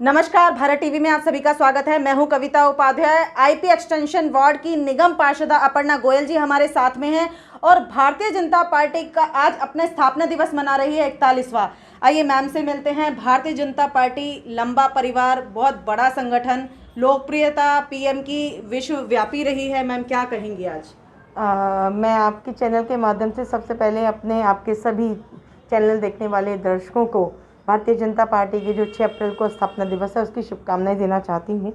नमस्कार, भारत टीवी में आप सभी का स्वागत है। मैं हूं कविता उपाध्याय। आईपी एक्सटेंशन वार्ड की निगम पार्षदा अपर्णा गोयल जी हमारे साथ में हैं और भारतीय जनता पार्टी का आज अपने स्थापना दिवस मना रही है 41वां। आइए मैम से मिलते हैं। भारतीय जनता पार्टी लंबा परिवार, बहुत बड़ा संगठन, लोकप्रियता पीएम की विश्वव्यापी रही है। मैम क्या कहेंगी आज? मैं आपके चैनल के माध्यम से सबसे पहले अपने आपके सभी चैनल देखने वाले दर्शकों को भारतीय जनता पार्टी के जो 6 अप्रैल को स्थापना दिवस है उसकी शुभकामनाएं देना चाहती हूँ।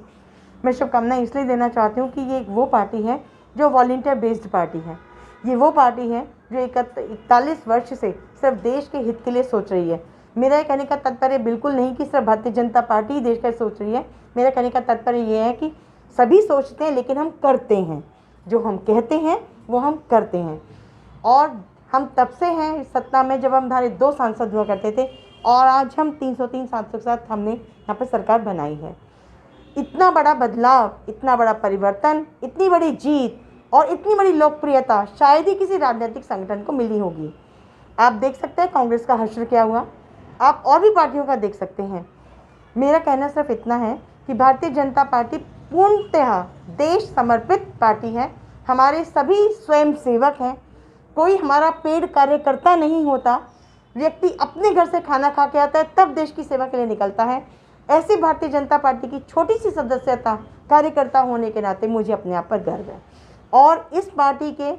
मैं शुभकामनाएं इसलिए देना चाहती हूँ कि ये वो पार्टी है जो वॉलंटियर बेस्ड पार्टी है। ये वो पार्टी है जो 41 वर्ष से सिर्फ देश के हित के लिए सोच रही है। मेरा ये कहने का तात्पर्य बिल्कुल नहीं कि सिर्फ भारतीय जनता पार्टी ही देश का सोच रही है। मेरा कहने का तात्पर्य ये है कि सभी सोचते हैं लेकिन हम करते हैं। जो हम कहते हैं वो हम करते हैं। और हम तब से हैं सत्ता में जब हमारे 2 सांसद हुआ करते थे और आज हम 303 सांसदों के साथ हमने यहाँ पर सरकार बनाई है। इतना बड़ा बदलाव, इतना बड़ा परिवर्तन, इतनी बड़ी जीत और इतनी बड़ी लोकप्रियता शायद ही किसी राजनीतिक संगठन को मिली होगी। आप देख सकते हैं कांग्रेस का हश्र क्या हुआ, आप और भी पार्टियों का देख सकते हैं। मेरा कहना सिर्फ इतना है कि भारतीय जनता पार्टी पूर्णतः देश समर्पित पार्टी है। हमारे सभी स्वयं सेवक हैं। कोई हमारा पेड कार्यकर्ता नहीं होता। व्यक्ति अपने घर से खाना खा के आता है तब देश की सेवा के लिए निकलता है। ऐसी भारतीय जनता पार्टी की छोटी सी सदस्यता कार्यकर्ता होने के नाते मुझे अपने आप पर गर्व है। और इस पार्टी के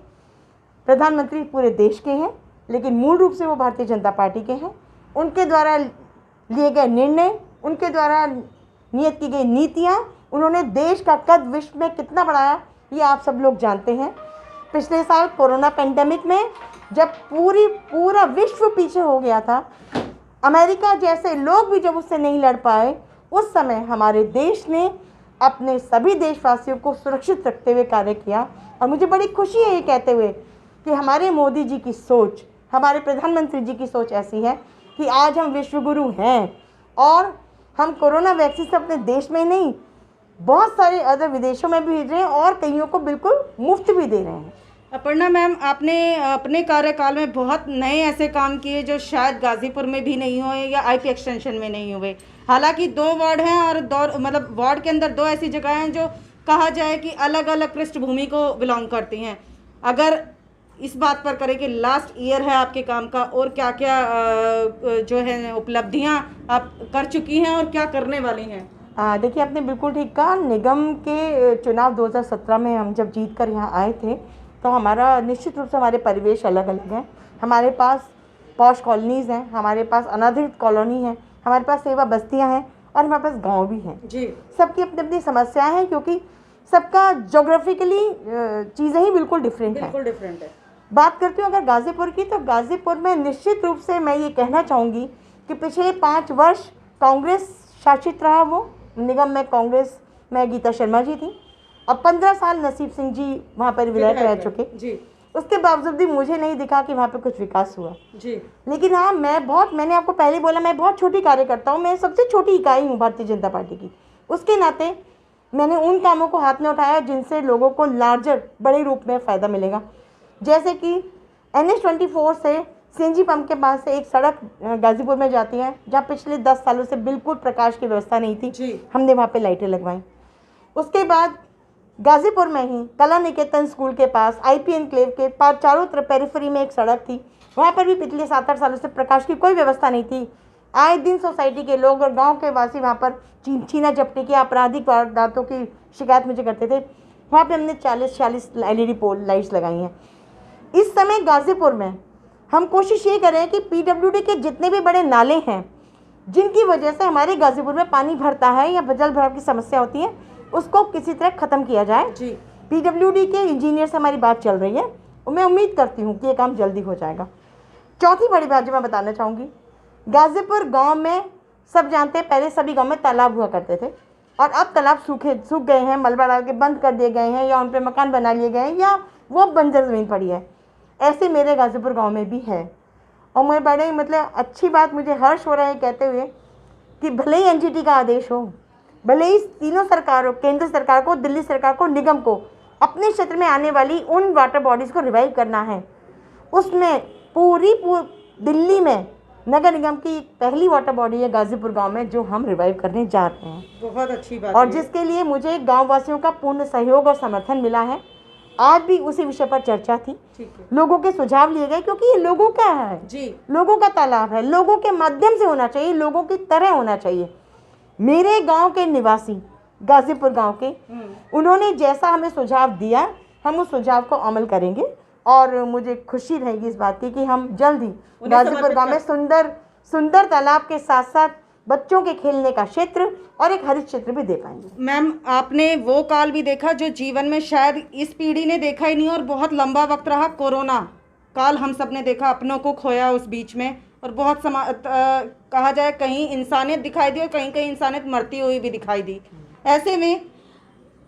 प्रधानमंत्री पूरे देश के हैं, लेकिन मूल रूप से वो भारतीय जनता पार्टी के हैं। उनके द्वारा लिए गए निर्णय, उनके द्वारा नियत की गई नीतियाँ, उन्होंने देश का कद विश्व में कितना बढ़ाया ये आप सब लोग जानते हैं। पिछले साल कोरोना पेंडेमिक में जब पूरा विश्व पीछे हो गया था, अमेरिका जैसे लोग भी जब उससे नहीं लड़ पाए, उस समय हमारे देश ने अपने सभी देशवासियों को सुरक्षित रखते हुए कार्य किया। और मुझे बड़ी खुशी है ये कहते हुए कि हमारे मोदी जी की सोच, हमारे प्रधानमंत्री जी की सोच ऐसी है कि आज हम विश्वगुरु हैं और हम कोरोना वैक्सीन से अपने देश में नहीं, बहुत सारे अदर विदेशों में भी भेज रहे हैं और कईयों को बिल्कुल मुफ्त भी दे रहे हैं। अपर्णा मैम, आपने अपने कार्यकाल में बहुत नए ऐसे काम किए जो शायद गाजीपुर में भी नहीं हुए या आईपी एक्सटेंशन में नहीं हुए। हालांकि 2 वार्ड हैं और वार्ड के अंदर 2 ऐसी जगह हैं जो कहा जाए कि अलग अलग पृष्ठभूमि को बिलोंग करती हैं। अगर इस बात पर करें कि लास्ट ईयर है आपके काम का और क्या क्या जो है उपलब्धियां आप कर चुकी हैं और क्या करने वाली हैं? देखिए, आपने बिल्कुल ठीक कहा। निगम के चुनाव 2017 में हम जब जीत कर यहाँ आए थे तो हमारा निश्चित रूप से हमारे परिवेश अलग अलग हैं। हमारे पास पॉश कॉलोनीज़ हैं, हमारे पास अनाधिकृत कॉलोनी है, हमारे पास सेवा बस्तियां हैं और हमारे पास गांव भी हैं जी। सबकी अपनी अपनी समस्याएं हैं क्योंकि सबका जोग्राफिकली चीज़ें ही बिल्कुल डिफरेंट है। बात करती हूँ अगर गाज़ीपुर की, तो गाज़ीपुर में निश्चित रूप से मैं ये कहना चाहूँगी कि पिछले 5 वर्ष कांग्रेस शासित रहा। वो निगम में कांग्रेस में गीता शर्मा जी थी और 15 साल नसीब सिंह जी वहाँ पर विधायक रह चुके जी। उसके बावजूद भी मुझे नहीं दिखा कि वहाँ पे कुछ विकास हुआ जी। लेकिन हाँ, मैंने आपको पहले बोला, मैं बहुत छोटी कार्यकर्ता हूँ। मैं सबसे छोटी इकाई हूँ भारतीय जनता पार्टी की। उसके नाते मैंने उन कामों को हाथ में उठाया जिनसे लोगों को लार्जर बड़े रूप में फ़ायदा मिलेगा। जैसे कि NH24 से CNG पंप के पास से एक सड़क गाज़ीपुर में जाती है जहाँ पिछले 10 सालों से बिल्कुल प्रकाश की व्यवस्था नहीं थी जी। हमने वहाँ पे लाइटें लगवाई। उसके बाद गाज़ीपुर में ही कला निकेतन स्कूल के पास IP एनक्लेव के पास चारों तरफ पेरिफेरी में एक सड़क थी, वहाँ पर भी पिछले 7-8 सालों से प्रकाश की कोई व्यवस्था नहीं थी। आए दिन सोसाइटी के लोग और गांव के वासी वहाँ पर छीना झपटी की आपराधिक वारदातों की शिकायत मुझे करते थे। वहाँ पे हमने 40-46 LED पोल लाइट्स लगाई हैं। इस समय गाज़ीपुर में हम कोशिश ये करें कि PWD के जितने भी बड़े नाले हैं जिनकी वजह से हमारे गाज़ीपुर में पानी भरता है या जल भराव की समस्या होती है, उसको किसी तरह ख़त्म किया जाए जी। PWD के इंजीनियर से हमारी बात चल रही है और मैं उम्मीद करती हूँ कि ये काम जल्दी हो जाएगा। चौथी बड़ी बात जो मैं बताना चाहूँगी, गाज़ीपुर गांव में सब जानते हैं पहले सभी गांव में तालाब हुआ करते थे और अब तालाब सूख गए हैं, मलबा डाल के बंद कर दिए गए हैं या उन पर मकान बना लिए गए हैं या वो बंजर ज़मीन पड़ी है। ऐसे मेरे गाज़ीपुर गाँव में भी है और मैं बड़े अच्छी बात, मुझे हर्ष हो रहा है कहते हुए कि भले ही NGT का आदेश हो, भले ही तीनों सरकारों, केंद्र सरकार को, दिल्ली सरकार को, निगम को अपने क्षेत्र में आने वाली उन वाटर बॉडीज़ को रिवाइव करना है, उसमें पूरी दिल्ली में नगर निगम की पहली वाटर बॉडी है गाजीपुर गांव में, जो हम रिवाइव करने जा रहे हैं। बहुत अच्छी बात और है। जिसके लिए मुझे गांव वासियों का पूर्ण सहयोग और समर्थन मिला है। आज भी उसी विषय पर चर्चा थी, ठीक है लोगों के सुझाव लिए गए, क्योंकि ये लोगों का है जी। लोगों का तालाब है, लोगों के माध्यम से होना चाहिए, लोगों की तरह होना चाहिए। मेरे गांव के निवासी, गाजीपुर गांव के, उन्होंने जैसा हमें सुझाव दिया, हम उस सुझाव को अमल करेंगे। और मुझे खुशी रहेगी इस बात की कि हम जल्द ही गाजीपुर गांव में सुंदर तालाब के साथ साथ बच्चों के खेलने का क्षेत्र और एक हरित क्षेत्र भी दे पाएंगे। मैम, आपने वो काल भी देखा जो जीवन में शायद इस पीढ़ी ने देखा ही नहीं और बहुत लंबा वक्त रहा। कोरोना काल हम सब ने देखा, अपनों को खोया उस बीच में, और बहुत कहा जाए कहीं इंसानियत दिखाई दी और कहीं कहीं इंसानियत मरती हुई भी दिखाई दी। ऐसे में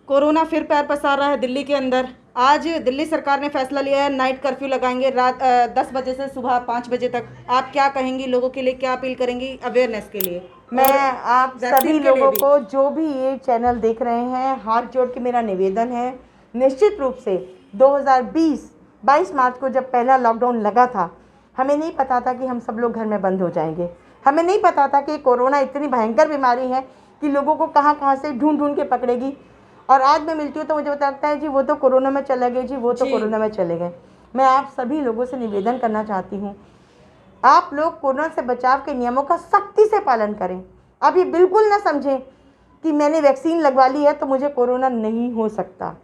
कोरोना फिर पैर पसार रहा है दिल्ली के अंदर। आज दिल्ली सरकार ने फैसला लिया है, नाइट कर्फ्यू लगाएंगे रात 10 बजे से सुबह 5 बजे तक। आप क्या कहेंगी, लोगों के लिए क्या अपील करेंगी अवेयरनेस के लिए? मैं आप सभी लोगों को, जो भी ये चैनल देख रहे हैं, हाथ जोड़ के मेरा निवेदन है, निश्चित रूप से 22 मार्च को जब पहला लॉकडाउन लगा था, हमें नहीं पता था कि हम सब लोग घर में बंद हो जाएंगे। हमें नहीं पता था कि कोरोना इतनी भयंकर बीमारी है कि लोगों को कहाँ कहाँ से ढूंढ ढूंढ के पकड़ेगी। और आज मैं मिलती हूँ तो मुझे पता लगता है जी वो तो कोरोना में चले गए, जी वो तो कोरोना में चले गए। मैं आप सभी लोगों से निवेदन करना चाहती हूँ, आप लोग कोरोना से बचाव के नियमों का सख्ती से पालन करें। आप ये बिल्कुल ना समझें कि मैंने वैक्सीन लगवा ली है तो मुझे कोरोना नहीं हो सकता।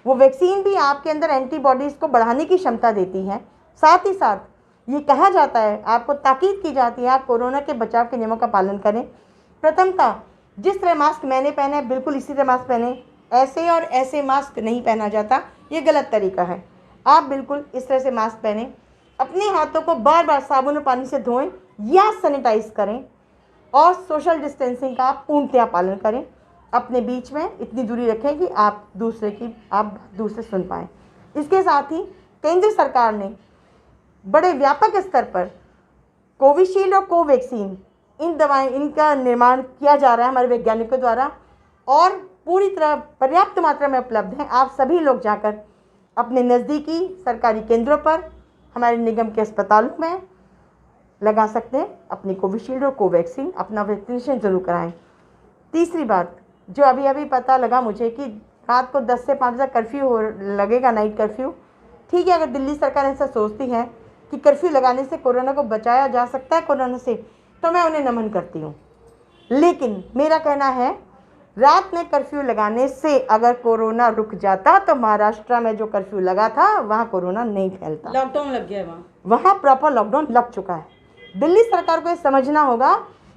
वो वैक्सीन भी आपके अंदर एंटीबॉडीज़ को बढ़ाने की क्षमता देती है। साथ ही साथ ये कहा जाता है, आपको ताकीद की जाती है, आप कोरोना के बचाव के नियमों का पालन करें। प्रथमतः जिस तरह मास्क मैंने पहना है बिल्कुल इसी तरह मास्क पहने। ऐसे और ऐसे मास्क नहीं पहना जाता, ये गलत तरीका है। आप बिल्कुल इस तरह से मास्क पहने, अपने हाथों को बार बार साबुन और पानी से धोएं या सैनिटाइज करें, और सोशल डिस्टेंसिंग का पूर्णतया पालन करें। अपने बीच में इतनी दूरी रखें कि आप दूसरे सुन पाएँ। इसके साथ ही केंद्र सरकार ने बड़े व्यापक स्तर पर कोविशील्ड और कोवैक्सीन, इनका निर्माण किया जा रहा है हमारे वैज्ञानिकों द्वारा, और पूरी तरह पर्याप्त मात्रा में उपलब्ध हैं। आप सभी लोग जाकर अपने नज़दीकी सरकारी केंद्रों पर, हमारे निगम के अस्पतालों में लगा सकते हैं अपनी कोविशील्ड और कोवैक्सीन। अपना वैक्सीनेशन जरूर कराएं। तीसरी बात, जो अभी अभी पता लगा मुझे कि रात को 10 से 5 बजे कर्फ्यू लगेगा, नाइट कर्फ्यू। ठीक है, अगर दिल्ली सरकार ऐसा सोचती है कि कर्फ्यू लगाने से कोरोना को बचाया जा सकता है कोरोना से, तो मैं उन्हें नमन करती हूँ। लेकिन मेरा कहना है, रात में कर्फ्यू लगाने से अगर कोरोना रुक जाता तो महाराष्ट्र में जो कर्फ्यू लगा था वहाँ कोरोना नहीं फैलता। लॉकडाउन लग गया है वहाँ प्रॉपर लॉकडाउन लग चुका है। दिल्ली सरकार को ये समझना होगा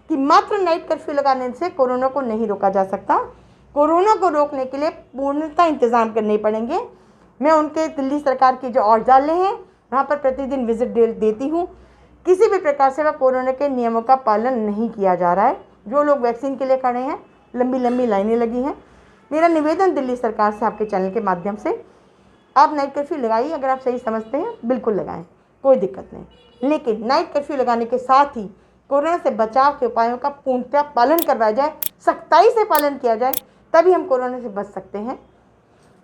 कि मात्र नाइट कर्फ्यू लगाने से कोरोना को नहीं रोका जा सकता। कोरोना को रोकने के लिए पूर्णतः इंतजाम करने पड़ेंगे। मैं उनके दिल्ली सरकार की जो औषधालय हैं वहाँ पर प्रतिदिन विजिट देती हूँ। किसी भी प्रकार से वह कोरोना के नियमों का पालन नहीं किया जा रहा है। जो लोग वैक्सीन के लिए खड़े हैं, लंबी लंबी लाइनें लगी हैं। मेरा निवेदन दिल्ली सरकार से आपके चैनल के माध्यम से, आप नाइट कर्फ्यू लगाइए, अगर आप सही समझते हैं बिल्कुल लगाएं, कोई दिक्कत नहीं। लेकिन नाइट कर्फ्यू लगाने के साथ ही कोरोना से बचाव के उपायों का पूर्णतः पालन करवाया जाए, सख्ताई से पालन किया जाए, तभी हम कोरोना से बच सकते हैं।